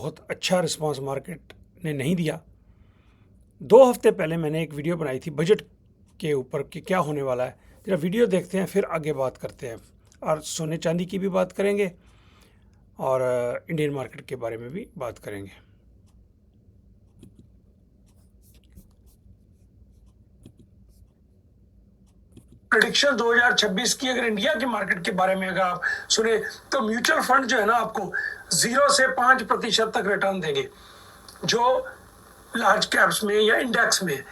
बहुत अच्छा response market ने नहीं दिया। 2 हफ्ते पहले मैंने एक वीडियो बनाई थी बजट के ऊपर कि क्या होने वाला है। जरा वीडियो देखते हैं, फिर आगे बात करते हैं और सोने चांदी की भी बात करेंगे और इंडियन मार्केट के बारे में भी बात करेंगे। प्रेडिक्शन 2026 की अगर इंडिया के मार्केट के बारे में अगर आप सुने तो म्यूचुअल फंड जो है ना आपको 0 से 5% तक रिटर्न देंगे। जो लार्ज कैप्स में या इंडेक्स में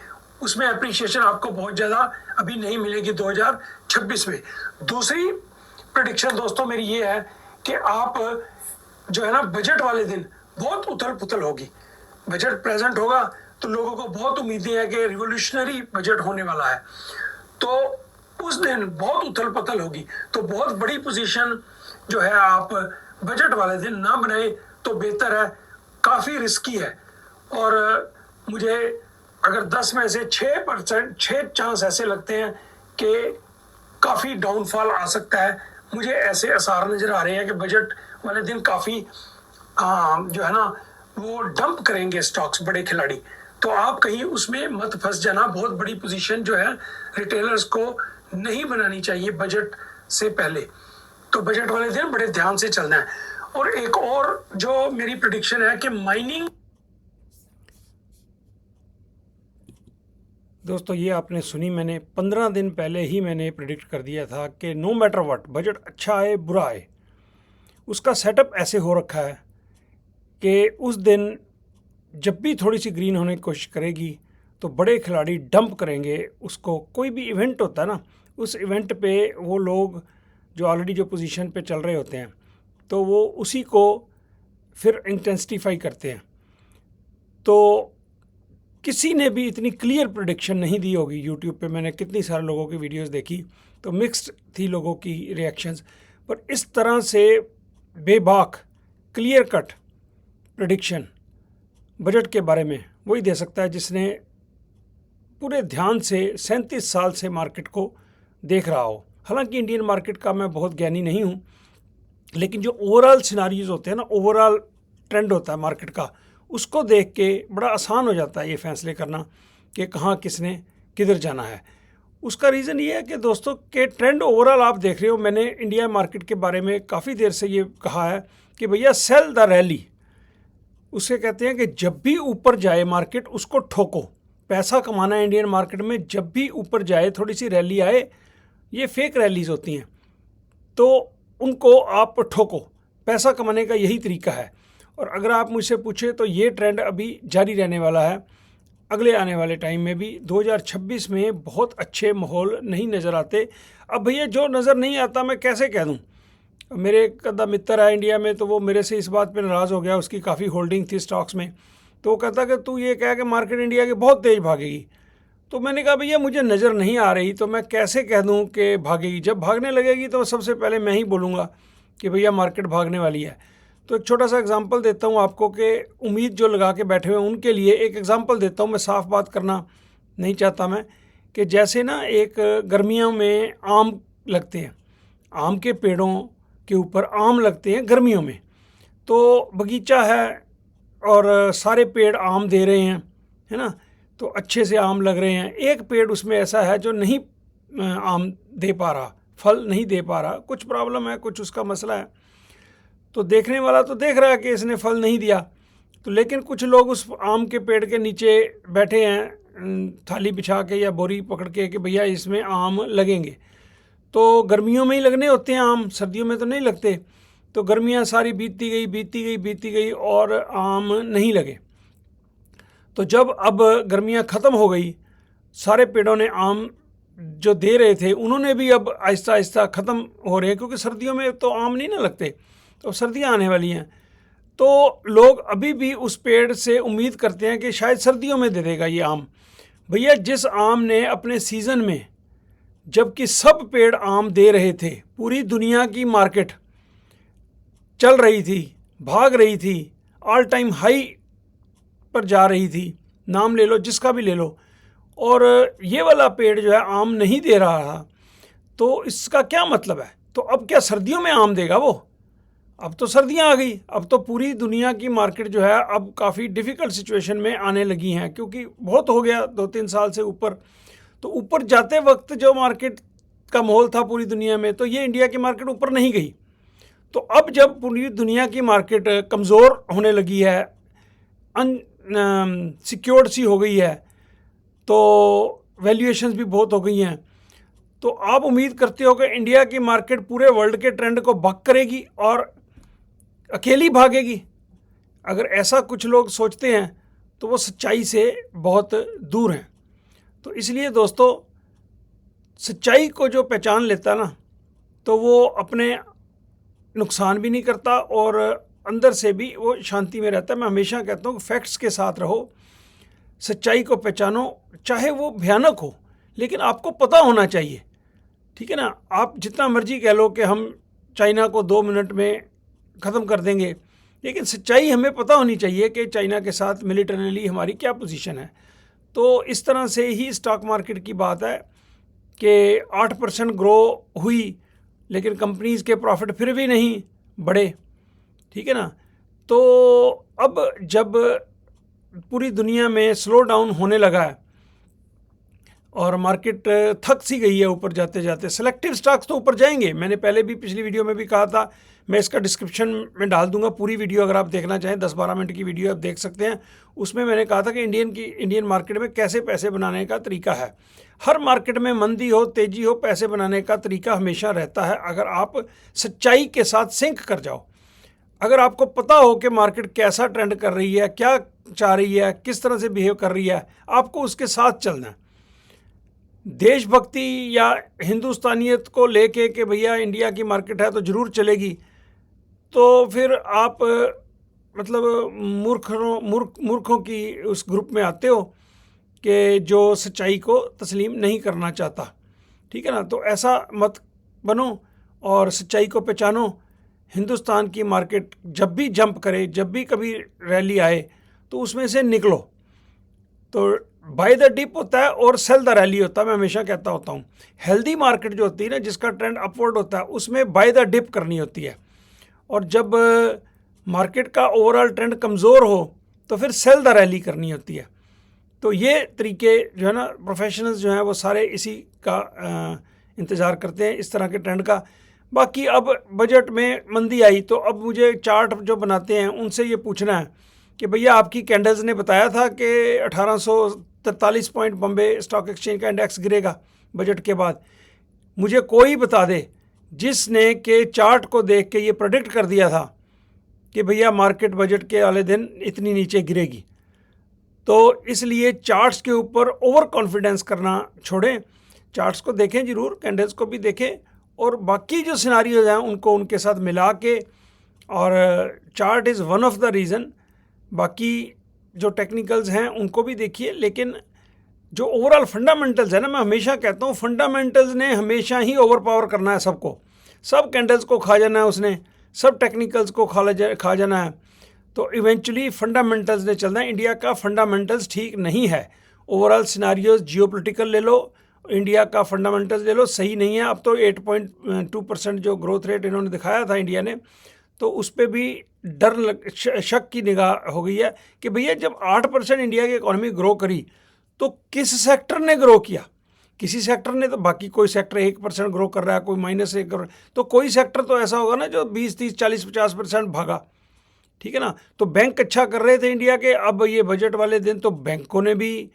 उसमें अप्रिशिएशन आपको बहुत ज़्यादा अभी नहीं मिलेगी 2026 में। दूसरी प्रेडिक्शन दोस्तों मेरी ये है कि आप जो है ना बजट वाले दिन बहुत उथल पुथल होगी। बजट प्रेजेंट होगा तो लोगों को बहुत उम्मीदें हैं कि रिवोल्यूशनरी बजट होने वाला है, तो उस दिन बहुत उथल पुथल होगी। तो बहुत बड़ी पोजीशन जो है आप बजट वाले दिन ना बनाए तो बेहतर है, काफ़ी रिस्की है। और मुझे अगर 10 में से 6 चांस ऐसे लगते हैं कि काफ़ी डाउनफॉल आ सकता है। मुझे ऐसे आसार नज़र आ रहे हैं कि बजट वाले दिन काफ़ी जो है ना वो डंप करेंगे स्टॉक्स बड़े खिलाड़ी। तो आप कहीं उसमें मत फंस जाना। बहुत बड़ी पोजीशन जो है रिटेलर्स को नहीं बनानी चाहिए बजट से पहले। तो बजट वाले दिन बड़े ध्यान से चलना है। और एक और जो मेरी प्रेडिक्शन है कि माइनिंग, दोस्तों ये आपने सुनी, मैंने 15 दिन पहले ही मैंने प्रेडिक्ट कर दिया था कि नो मैटर व्हाट बजट अच्छा आए बुरा आए, उसका सेटअप ऐसे हो रखा है कि उस दिन जब भी थोड़ी सी ग्रीन होने की कोशिश करेगी तो बड़े खिलाड़ी डंप करेंगे उसको। कोई भी इवेंट होता है ना, उस इवेंट पे वो लोग जो ऑलरेडी जो पोजीशन पे चल रहे होते हैं तो वो उसी को फिर इंटेंसिफाई करते हैं। तो किसी ने भी इतनी क्लियर प्रेडिक्शन नहीं दी होगी। यूट्यूब पे मैंने कितनी सारे लोगों की वीडियोस देखी तो मिक्स्ड थी लोगों की रिएक्शंस, पर इस तरह से बेबाक क्लियर कट प्रेडिक्शन बजट के बारे में वही दे सकता है जिसने पूरे ध्यान से 37 साल से मार्केट को देख रहा हो। हालांकि इंडियन मार्केट का मैं बहुत ज्ञानी नहीं हूँ, लेकिन जो ओवरऑल सिनारियोज होते हैं ना, ओवरऑल ट्रेंड होता है मार्केट का, उसको देख के बड़ा आसान हो जाता है ये फैसले करना कि कहाँ किसने किधर जाना है। उसका रीज़न ये है कि दोस्तों के ट्रेंड ओवरऑल आप देख रहे हो। मैंने इंडिया मार्केट के बारे में काफ़ी देर से ये कहा है कि भैया सेल द रैली, उसे कहते हैं कि जब भी ऊपर जाए मार्केट उसको ठोको। पैसा कमाना है इंडियन मार्केट में, जब भी ऊपर जाए थोड़ी सी रैली आए, ये फेक रैलीज होती हैं तो उनको आप ठोको। पैसा कमाने का यही तरीका है। और अगर आप मुझसे पूछे तो ये ट्रेंड अभी जारी रहने वाला है अगले आने वाले टाइम में भी। 2026 में बहुत अच्छे माहौल नहीं नज़र आते। अब भैया जो नज़र नहीं आता मैं कैसे कह दूं। मेरे एक अदा मित्र है इंडिया में, तो वो मेरे से इस बात पे नाराज़ हो गया, उसकी काफ़ी होल्डिंग थी स्टॉक्स में, तो वो कहता कि तू ये कह कि मार्केट इंडिया की बहुत तेज़ भागेगी। तो मैंने कहा भैया मुझे नज़र नहीं आ रही तो मैं कैसे कह दूं कि भागेगी। जब भागने लगेगी तो सबसे पहले मैं ही बोलूँगा कि भैया मार्केट भागने वाली है। तो एक छोटा सा एग्जांपल देता हूं आपको कि उम्मीद जो लगा के बैठे हुए हैं उनके लिए एक एग्जांपल देता हूं। मैं साफ बात करना नहीं चाहता मैं, कि जैसे ना एक गर्मियों में आम लगते हैं, आम के पेड़ों के ऊपर आम लगते हैं गर्मियों में, तो बगीचा है और सारे पेड़ आम दे रहे हैं, है ना, तो अच्छे से आम लग रहे हैं। एक पेड़ उसमें ऐसा है जो नहीं आम दे पा रहा, फल नहीं दे पा रहा, कुछ प्रॉब्लम है, कुछ उसका मसला है। तो देखने वाला तो देख रहा है कि इसने फल नहीं दिया, तो लेकिन कुछ लोग उस आम के पेड़ के नीचे बैठे हैं थाली बिछा के या बोरी पकड़ के कि भैया इसमें आम लगेंगे। तो गर्मियों में ही लगने होते हैं आम, सर्दियों में तो नहीं लगते। तो गर्मियाँ सारी बीतती गई और आम नहीं लगे। तो जब अब गर्मियाँ ख़त्म हो गई, सारे पेड़ों ने आम जो दे रहे थे उन्होंने भी अब आहिस्ता आहिस्ता ख़त्म हो रहे हैं, क्योंकि सर्दियों में तो आम नहीं ना लगते, तो सर्दियाँ आने वाली हैं। तो लोग अभी भी उस पेड़ से उम्मीद करते हैं कि शायद सर्दियों में दे देगा ये आम। भैया जिस आम ने अपने सीज़न में, जबकि सब पेड़ आम दे रहे थे, पूरी दुनिया की मार्केट चल रही थी, भाग रही थी, ऑल टाइम हाई पर जा रही थी, नाम ले लो जिसका भी ले लो, और ये वाला पेड़ जो है आम नहीं दे रहा था, तो इसका क्या मतलब है। तो अब क्या सर्दियों में आम देगा वो? अब तो सर्दियां आ गई, अब तो पूरी दुनिया की मार्केट जो है अब काफ़ी डिफ़िकल्ट सिचुएशन में आने लगी हैं, क्योंकि बहुत हो गया 2-3 साल से ऊपर। तो ऊपर जाते वक्त जो मार्केट का माहौल था पूरी दुनिया में, तो ये इंडिया की मार्केट ऊपर नहीं गई। तो अब जब पूरी दुनिया की मार्केट कमज़ोर होने लगी है, सिक्योर्ड सी हो गई है, तो वैल्यूएशंस भी बहुत हो गई हैं, तो आप उम्मीद करते हो कि इंडिया की मार्केट पूरे वर्ल्ड के ट्रेंड को बक करेगी और अकेली भागेगी? अगर ऐसा कुछ लोग सोचते हैं तो वो सच्चाई से बहुत दूर हैं। तो इसलिए दोस्तों, सच्चाई को जो पहचान लेता ना, तो वो अपने नुकसान भी नहीं करता और अंदर से भी वो शांति में रहता है। मैं हमेशा कहता हूँ फैक्ट्स के साथ रहो, सच्चाई को पहचानो, चाहे वो भयानक हो लेकिन आपको पता होना चाहिए, ठीक है ना। आप जितना मर्जी कह लो कि हम चाइना को 2 मिनट में ख़त्म कर देंगे, लेकिन सच्चाई हमें पता होनी चाहिए कि चाइना के साथ मिलिटरीली हमारी क्या पोजीशन है। तो इस तरह से ही स्टॉक मार्केट की बात है कि 8% ग्रो हुई लेकिन कंपनीज़ के प्रॉफिट फिर भी नहीं बढ़े, ठीक है ना। तो अब जब पूरी दुनिया में स्लो डाउन होने लगा है और मार्केट थक सी गई है ऊपर जाते जाते, सेलेक्टिव स्टॉक्स तो ऊपर जाएंगे। मैंने पहले भी पिछली वीडियो में भी कहा था, मैं इसका डिस्क्रिप्शन में डाल दूंगा पूरी वीडियो, अगर आप देखना चाहें 10-12 मिनट की वीडियो आप देख सकते हैं। उसमें मैंने कहा था कि इंडियन मार्केट में कैसे पैसे बनाने का तरीका है। हर मार्केट में मंदी हो तेज़ी हो, पैसे बनाने का तरीका हमेशा रहता है अगर आप सच्चाई के साथ सिंक कर जाओ। अगर आपको पता हो कि मार्केट कैसा ट्रेंड कर रही है, क्या चाह रही है, किस तरह से बिहेव कर रही है, आपको उसके साथ चलना है। देशभक्ति या हिंदुस्तानियत को लेके कि भैया इंडिया की मार्केट है तो ज़रूर चलेगी, तो फिर आप मतलब मूर्खों की उस ग्रुप में आते हो कि जो सच्चाई को तस्लीम नहीं करना चाहता, ठीक है ना। तो ऐसा मत बनो और सच्चाई को पहचानो। हिंदुस्तान की मार्केट जब भी जंप करे, जब भी कभी रैली आए, तो उसमें से निकलो। तो बाय द डिप होता है और सेल द रैली होता है। मैं हमेशा कहता होता हूँ हेल्दी मार्केट जो होती है ना, जिसका ट्रेंड अपवर्ड होता है, उसमें बाय द डिप करनी होती है। और जब मार्केट का ओवरऑल ट्रेंड कमज़ोर हो तो फिर सेल द रैली करनी होती है। तो ये तरीके जो है ना, प्रोफेशनल्स जो हैं वो सारे इसी का इंतज़ार करते हैं, इस तरह के ट्रेंड का। बाकी अब बजट में मंदी आई तो अब मुझे चार्ट जो बनाते हैं उनसे ये पूछना है कि भैया आपकी कैंडल्स ने बताया था कि 1843 पॉइंट बॉम्बे स्टॉक एक्सचेंज का इंडेक्स गिरेगा बजट के बाद। मुझे कोई बता दे जिसने के चार्ट को देख के ये प्रेडिक्ट कर दिया था कि भैया मार्केट बजट के वाले दिन इतनी नीचे गिरेगी। तो इसलिए चार्ट्स के ऊपर ओवर कॉन्फिडेंस करना छोड़ें, चार्ट्स को देखें ज़रूर, कैंडल्स को भी देखें और बाकी जो सिनारियोज हैं उनको उनके साथ मिला के, और chart is one of the reason, बाकी जो टेक्निकल्स हैं उनको भी देखिए। लेकिन जो ओवरऑल फंडामेंटल्स है ना, मैं हमेशा कहता हूँ फंडामेंटल्स ने हमेशा ही ओवर पावर करना है सबको। सब कैंडल्स को खा जाना है उसने, सब टेक्निकल्स को खा जाना है, तो इवेंचुअली फंडामेंटल्स ने चलना है। इंडिया का फंडामेंटल्स ठीक नहीं है। ओवरऑल सिनारियोज जियोपॉलिटिकल ले लो, इंडिया का फंडामेंटल्स ले लो, सही नहीं है। अब तो 8.2% जो ग्रोथ रेट इन्होंने दिखाया था इंडिया ने, तो उस पर भी शक की निगाह हो गई है कि भैया जब 8% इंडिया की इकॉनमी ग्रो करी तो किस सेक्टर ने ग्रो किया? किसी सेक्टर ने तो, बाकी कोई सेक्टर 1% ग्रो कर रहा है, कोई -1 कर, तो कोई सेक्टर तो ऐसा होगा ना जो 20-30-40-50% भागा, ठीक है ना। तो बैंक अच्छा कर रहे थे इंडिया के, अब ये बजट वाले दिन तो बैंकों ने भी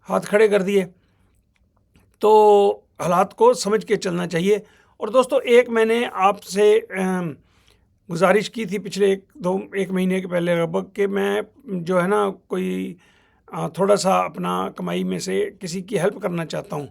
हाथ खड़े कर दिए। तो हालात को समझ के चलना चाहिए। और दोस्तों, एक मैंने आपसे गुजारिश की थी पिछले 1 महीने के पहले लगभग, कि मैं जो है ना कोई थोड़ा सा अपना कमाई में से किसी की हेल्प करना चाहता हूँ।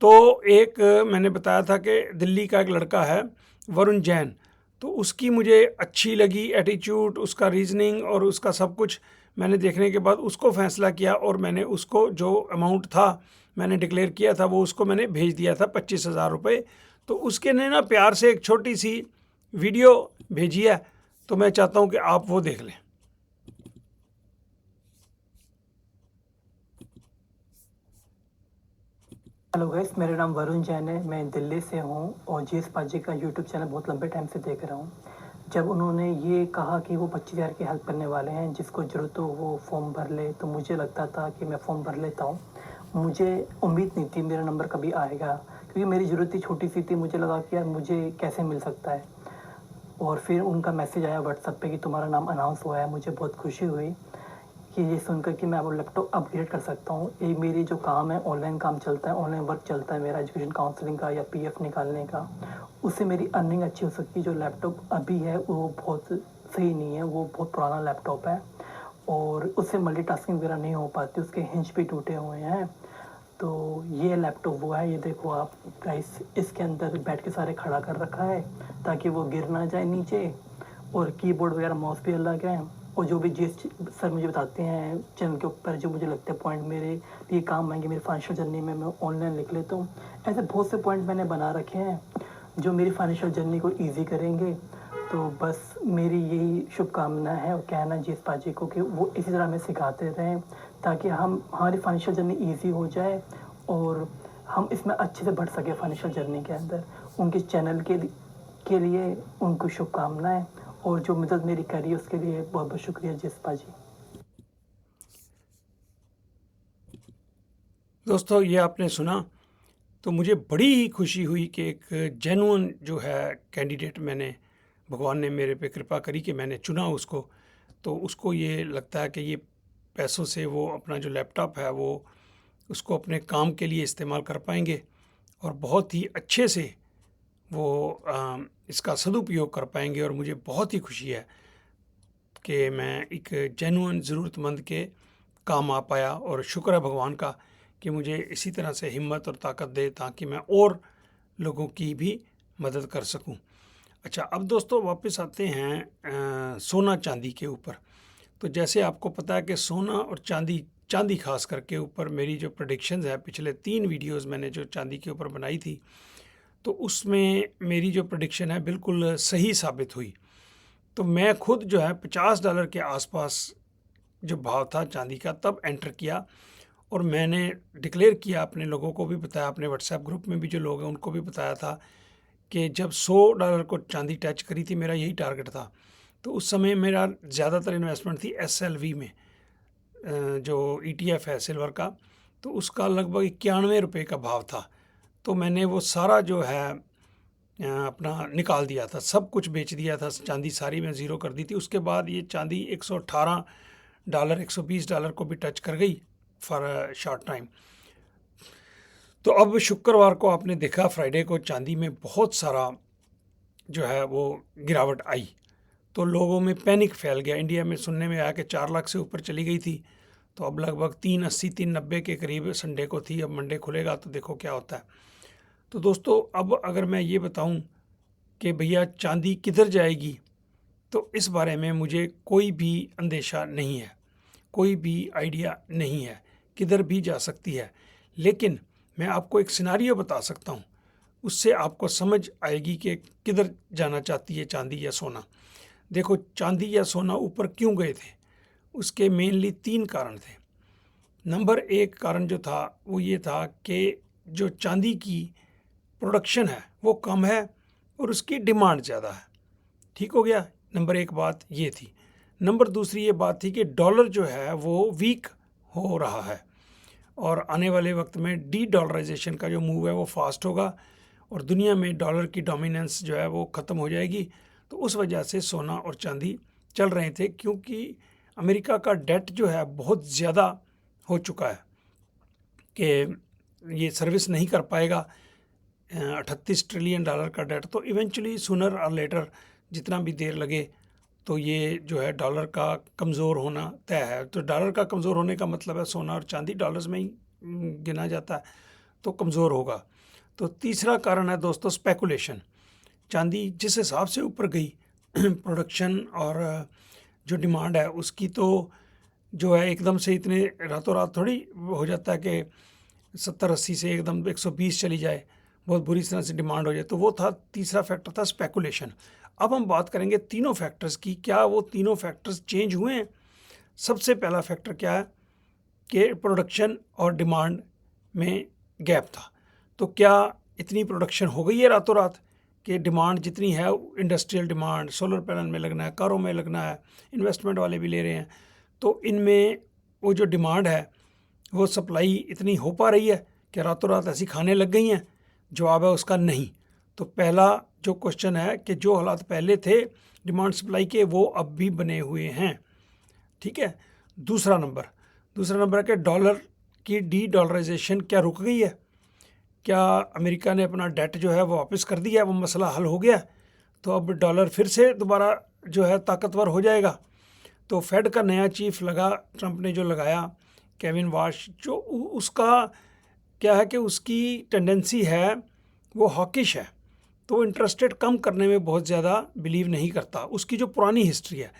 तो एक मैंने बताया था कि दिल्ली का एक लड़का है वरुण जैन, तो उसकी मुझे अच्छी लगी एटीट्यूड, उसका रीजनिंग और उसका सब कुछ मैंने देखने के बाद उसको फ़ैसला किया और मैंने उसको जो अमाउंट था मैंने डिक्लेयर किया था वो उसको मैंने भेज दिया था 25,000 रुपये। तो उसके ने ना प्यार से एक छोटी सी वीडियो भेजी है, तो मैं चाहता हूँ कि आप वो देख लें। हेलो गाइस, मेरा नाम वरुण जैन है। मैं दिल्ली से हूँ और जीएस पाजी का यूट्यूब चैनल बहुत लंबे टाइम से देख रहा हूँ। जब उन्होंने ये कहा कि वो 25,000 की हेल्प करने वाले हैं, जिसको ज़रूरत हो वो फॉर्म भर ले, तो मुझे लगता था कि मैं फॉर्म भर लेता हूँ। मुझे उम्मीद नहीं थी मेरा नंबर कभी आएगा, क्योंकि मेरी ज़रूरत ही छोटी-सी थी। मुझे लगा कि यार मुझे कैसे मिल सकता है, और फिर उनका मैसेज आया व्हाट्सएप पे कि तुम्हारा नाम अनाउंस हुआ है। मुझे बहुत खुशी हुई कि ये सुनकर कि मैं वो लैपटॉप अपग्रेड कर सकता हूँ। ये मेरी जो काम है, ऑनलाइन काम चलता है, ऑनलाइन वर्क चलता है मेरा, एजुकेशन काउंसलिंग का या पीएफ निकालने का, उससे मेरी अर्निंग अच्छी हो सकती है। जो लैपटॉप अभी है वो बहुत सही नहीं है, वो बहुत पुराना लैपटॉप है और उससे मल्टीटास्किंग वगैरह नहीं हो पाती, उसके हिंज भी टूटे हुए हैं। तो ये लैपटॉप वो है, ये देखो आप गाइस, इसके अंदर बैठ के सारे खड़ा कर रखा है ताकि वो गिर ना जाए नीचे, और कीबोर्ड वगैरह माउस भी अलग है। और जो भी जिस सर मुझे बताते हैं चैनल के ऊपर, जो मुझे लगते हैं पॉइंट मेरे लिए काम आएंगे मेरी फाइनेंशियल जर्नी में, मैं ऑनलाइन लिख लेता हूँ। ऐसे बहुत से पॉइंट मैंने बना रखे हैं जो मेरी फाइनेंशियल जर्नी को ईजी करेंगे। तो बस मेरी यही शुभकामना है और कहना जीत पाजी को कि वो इसी तरह हमें सिखाते रहें, ताकि हमारी फाइनेंशियल जर्नी ईजी हो जाए और हम इसमें अच्छे से बढ़ सके फाइनेंशियल जर्नी के अंदर। उनके चैनल के लिए उनको शुभकामनाएं, और जो मदद मेरी करी उसके लिए बहुत बहुत शुक्रिया जिस्पा जी। दोस्तों, ये आपने सुना तो मुझे बड़ी ही खुशी हुई कि एक जेन्युइन जो है कैंडिडेट मैंने, भगवान ने मेरे पे कृपा करी कि मैंने चुना उसको। तो उसको ये लगता है कि ये पैसों से वो अपना जो लैपटॉप है वो उसको अपने काम के लिए इस्तेमाल कर पाएंगे और बहुत ही अच्छे से वो इसका सदुपयोग कर पाएंगे। और मुझे बहुत ही खुशी है कि मैं एक जेन्युइन ज़रूरतमंद के काम आ पाया, और शुक्र है भगवान का कि मुझे इसी तरह से हिम्मत और ताकत दे ताकि मैं और लोगों की भी मदद कर सकूं। अच्छा, अब दोस्तों वापस आते हैं सोना चांदी के ऊपर। तो जैसे आपको पता है कि सोना और चांदी खास करके ऊपर मेरी जो प्रेडिक्शंस है, पिछले 3 वीडियोस मैंने जो चांदी के ऊपर बनाई थी, तो उसमें मेरी जो प्रेडिक्शन है बिल्कुल सही साबित हुई। तो मैं खुद जो है $50 के आसपास जो भाव था चांदी का, तब एंटर किया और मैंने डिक्लेयर किया, अपने लोगों को भी बताया, अपने व्हाट्सएप ग्रुप में भी जो लोग हैं उनको भी बताया था कि जब $100 को चांदी टच करी थी, मेरा यही टारगेट था। तो उस समय मेरा ज़्यादातर इन्वेस्टमेंट थी SLV में, जो ETF है सिल्वर का, तो उसका लगभग ₹91 का भाव था। तो मैंने वो सारा जो है अपना निकाल दिया था, सब कुछ बेच दिया था, चांदी सारी मैं ज़ीरो कर दी थी। उसके बाद ये चांदी $118 $120 को भी टच कर गई फॉर शॉर्ट टाइम। तो अब शुक्रवार को आपने देखा, फ्राइडे को चांदी में बहुत सारा जो है वो गिरावट आई, तो लोगों में पैनिक फैल गया। इंडिया में सुनने में आया कि 4 लाख से ऊपर चली गई थी, तो अब लगभग 380 390 के करीब संडे को थी। अब मंडे खुलेगा तो देखो क्या होता है। तो दोस्तों, अब अगर मैं ये बताऊं कि भैया चांदी किधर जाएगी, तो इस बारे में मुझे कोई भी अंदेशा नहीं है, कोई भी आइडिया नहीं है, किधर भी जा सकती है। लेकिन मैं आपको एक सिनारियो बता सकता हूँ, उससे आपको समझ आएगी कि किधर जाना चाहती है चांदी या सोना। देखो, चांदी या सोना ऊपर क्यों गए थे, उसके मेनली 3 कारण थे। नंबर 1 कारण जो था वो ये था कि जो चांदी की प्रोडक्शन है वो कम है और उसकी डिमांड ज़्यादा है। ठीक हो गया, नंबर 1 बात ये थी। नंबर दूसरी ये बात थी कि डॉलर जो है वो वीक हो रहा है और आने वाले वक्त में डी डॉलराइजेशन का जो मूव है वो फास्ट होगा और दुनिया में डॉलर की डोमिनेंस जो है वो ख़त्म हो जाएगी। तो उस वजह से सोना और चांदी चल रहे थे, क्योंकि अमेरिका का डेट जो है बहुत ज़्यादा हो चुका है कि ये सर्विस नहीं कर पाएगा। $38 ट्रिलियन का डेट, तो इवेंचुअली सूनर और लेटर, जितना भी देर लगे, तो ये जो है डॉलर का कमज़ोर होना तय है। तो डॉलर का कमज़ोर होने का मतलब है सोना और चांदी डॉलर्स में ही गिना जाता है, तो कमज़ोर होगा। तो तीसरा कारण है दोस्तों स्पेकुलेशन। चांदी जिस हिसाब से ऊपर गई प्रोडक्शन और जो डिमांड है उसकी, तो जो है एकदम से इतने रातों रात थोड़ी हो जाता है कि 70-80 से एकदम 120 चली जाए, बहुत बुरी तरह से डिमांड हो जाए। तो वो था, तीसरा फैक्टर था स्पेकुलेशन। अब हम बात करेंगे तीनों फैक्टर्स की, क्या वो तीनों फैक्टर्स चेंज हुए हैं। सबसे पहला फैक्टर क्या है कि प्रोडक्शन और डिमांड में गैप था। तो क्या इतनी प्रोडक्शन हो गई है रातों रात कि डिमांड जितनी है, इंडस्ट्रियल डिमांड, सोलर पैनल में लगना है, कारों में लगना है, इन्वेस्टमेंट वाले भी ले रहे हैं, तो इनमें वो जो डिमांड है वो सप्लाई इतनी हो पा रही है कि रातों रात ऐसी खाने लग गई हैं? जवाब है उसका नहीं। तो पहला जो क्वेश्चन है कि जो हालात पहले थे डिमांड सप्लाई के वो अब भी बने हुए हैं, ठीक है। दूसरा नंबर है कि डॉलर की डी डॉलराइजेशन क्या रुक गई है? क्या अमेरिका ने अपना डेट जो है वो वापस कर दिया, वो मसला हल हो गया, तो अब डॉलर फिर से दोबारा जो है ताकतवर हो जाएगा? तो फेड का नया चीफ लगा, ट्रंप ने जो लगाया, केविन वाश, जो उसका क्या है कि उसकी टेंडेंसी है वो हॉकिश है, तो इंटरेस्ट रेट कम करने में बहुत ज़्यादा बिलीव नहीं करता, उसकी जो पुरानी हिस्ट्री है।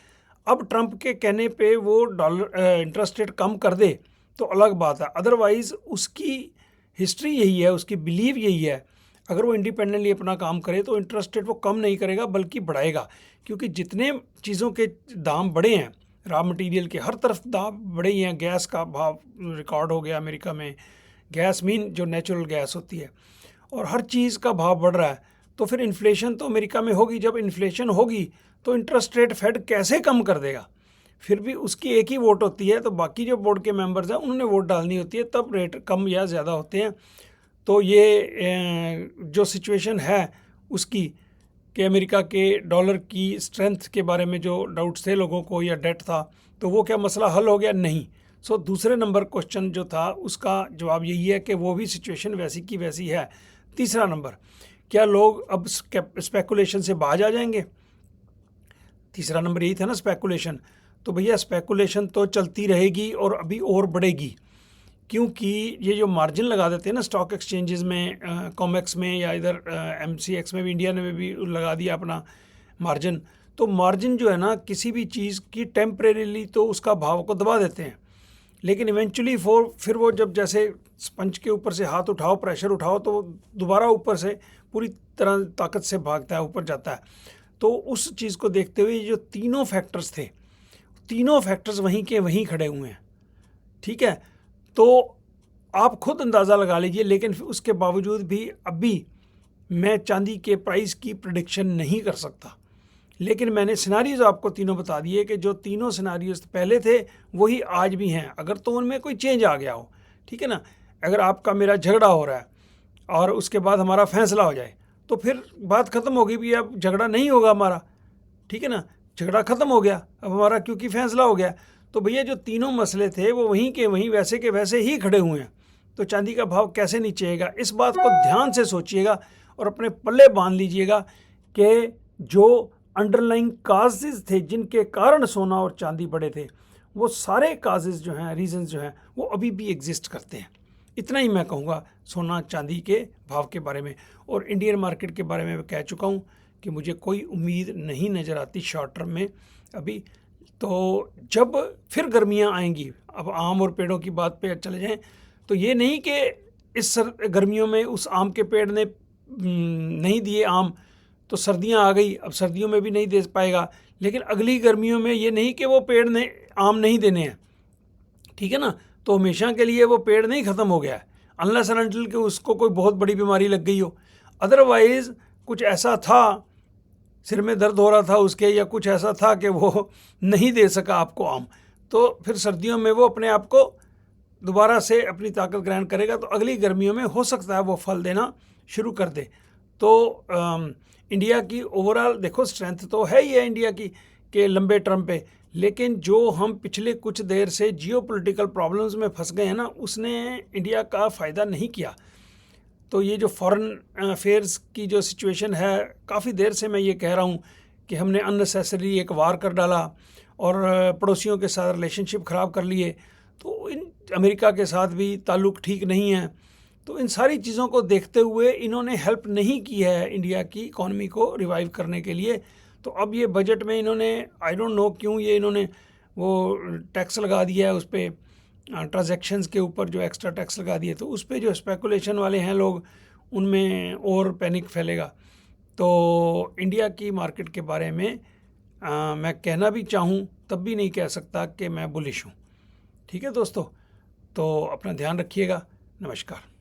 अब ट्रंप के कहने पे वो इंटरेस्ट रेट कम कर दे तो अलग बात है, अदरवाइज़ उसकी हिस्ट्री यही है, उसकी बिलीव यही है, अगर वो इंडिपेंडेंटली अपना काम करे तो इंटरेस्ट रेट वो कम नहीं करेगा बल्कि बढ़ाएगा, क्योंकि जितने चीज़ों के दाम बढ़े हैं, रॉ मटेरियल के हर तरफ दाम बढ़े ही हैं, गैस का भाव रिकॉर्ड हो गया अमेरिका में, गैस मीन जो नेचुरल गैस होती है, और हर चीज़ का भाव बढ़ रहा है, तो फिर इन्फ्लेशन तो अमेरिका में होगी। जब इन्फ्लेशन होगी तो इंटरेस्ट रेट फेड कैसे कम कर देगा? फिर भी उसकी एक ही वोट होती है, तो बाकी जो बोर्ड के मेंबर्स हैं उन्होंने वोट डालनी होती है, तब रेट कम या ज़्यादा होते हैं। तो ये जो सिचुएशन है उसकी कि अमेरिका के डॉलर की स्ट्रेंथ के बारे में जो डाउट्स थे लोगों को या डेट था, तो वो क्या मसला हल हो गया? नहीं। सो दूसरे नंबर क्वेश्चन जो था उसका जवाब यही है कि वो भी सिचुएशन वैसी की वैसी है। तीसरा नंबर, क्या लोग अब स्पेकुलेशन से बाज आ जाएंगे? तीसरा नंबर यही था ना, स्पेकुलेशन। तो भैया स्पेकुलेशन तो चलती रहेगी और अभी और बढ़ेगी, क्योंकि ये जो मार्जिन लगा देते हैं ना स्टॉक एक्सचेंजेस में, कॉमेक्स में या इधर MCX में भी, इंडिया ने भी लगा दिया अपना मार्जिन। तो मार्जिन जो है ना किसी भी चीज़ की टेम्परेरीली तो उसका भाव को दबा देते हैं, लेकिन इवेंचुअली फिर वो जब जैसे स्पंज के ऊपर से हाथ उठाओ, प्रेशर उठाओ, तो दोबारा ऊपर से पूरी तरह ताकत से भागता है, ऊपर जाता है। तो उस चीज़ को देखते हुए जो तीनों फैक्टर्स थे, तीनों फैक्टर्स वहीं के वहीं खड़े हुए हैं, ठीक है। तो आप खुद अंदाज़ा लगा लीजिए, लेकिन उसके बावजूद भी अभी मैं चांदी के प्राइस की प्रेडिक्शन नहीं कर सकता, लेकिन मैंने सिनारियोज आपको तीनों बता दिए कि जो तीनों सिनारियोज पहले थे वही आज भी हैं, अगर तो उनमें कोई चेंज आ गया हो, ठीक है ना। अगर आपका मेरा झगड़ा हो रहा है और उसके बाद हमारा फैसला हो जाए तो फिर बात ख़त्म होगी भी, अब झगड़ा नहीं होगा हमारा, ठीक है ना, झगड़ा ख़त्म हो गया अब हमारा, क्योंकि फैसला हो गया। तो भैया जो तीनों मसले थे वो वहीं के वहीं वैसे के वैसे ही खड़े हुए हैं, तो चांदी का भाव कैसे नीचे आएगा? इस बात को ध्यान से सोचिएगा और अपने पल्ले बांध लीजिएगा कि जो अंडरलाइंग काजेज़ थे जिनके कारण सोना और चांदी बढ़े थे, वो सारे काजेज़ जो हैं, रीजंस जो हैं, वो अभी भी एग्जिस्ट करते हैं। इतना ही मैं कहूँगा सोना चांदी के भाव के बारे में। और इंडियन मार्केट के बारे में मैं कह चुका हूँ कि मुझे कोई उम्मीद नहीं नज़र आती शॉर्ट टर्म में अभी। तो जब फिर गर्मियाँ आएंगी, अब आम और पेड़ों की बात पे चले जाएं, तो ये नहीं कि इस गर्मियों में उस आम के पेड़ ने नहीं दिए आम, तो सर्दियां आ गई, अब सर्दियों में भी नहीं दे पाएगा, लेकिन अगली गर्मियों में ये नहीं कि वो पेड़ ने आम नहीं देने हैं, ठीक है ना। तो हमेशा के लिए वो पेड़ नहीं ख़त्म हो गया है, अनलेस एंड अनटिल कि उसको कोई बहुत बड़ी बीमारी लग गई हो। अदरवाइज़ कुछ ऐसा था, सिर में दर्द हो रहा था उसके, या कुछ ऐसा था कि वो नहीं दे सका आपको आम, तो फिर सर्दियों में वो अपने आप को दोबारा से अपनी ताकत ग्रहण करेगा, तो अगली गर्मियों में हो सकता है वो फल देना शुरू कर दे। तो इंडिया की ओवरऑल देखो स्ट्रेंथ तो है ही है इंडिया की के लंबे टर्म पे, लेकिन जो हम पिछले कुछ देर से जियोपॉलिटिकल प्रॉब्लम्स में फंस गए हैं ना, उसने इंडिया का फ़ायदा नहीं किया। तो ये जो फॉरेन अफेयर्स की जो सिचुएशन है, काफ़ी देर से मैं ये कह रहा हूँ कि हमने अननेसेसरी एक वार कर डाला और पड़ोसियों के साथ रिलेशनशिप ख़राब कर लिए, तो इन अमेरिका के साथ भी ताल्लुक़ ठीक नहीं है। तो इन सारी चीज़ों को देखते हुए इन्होंने हेल्प नहीं की है इंडिया की इकॉनमी को रिवाइव करने के लिए। तो अब ये बजट में इन्होंने, आई डोंट नो क्यों ये इन्होंने वो टैक्स लगा दिया है उस पर, ट्रांजैक्शंस के ऊपर जो एक्स्ट्रा टैक्स लगा दिए, तो उस पर जो स्पेकुलेशन वाले हैं लोग, उनमें और पैनिक फैलेगा। तो इंडिया की मार्केट के बारे में मैं कहना भी चाहूँ तब भी नहीं कह सकता कि मैं बुलिश हूँ। ठीक है दोस्तों, तो अपना ध्यान रखिएगा। नमस्कार।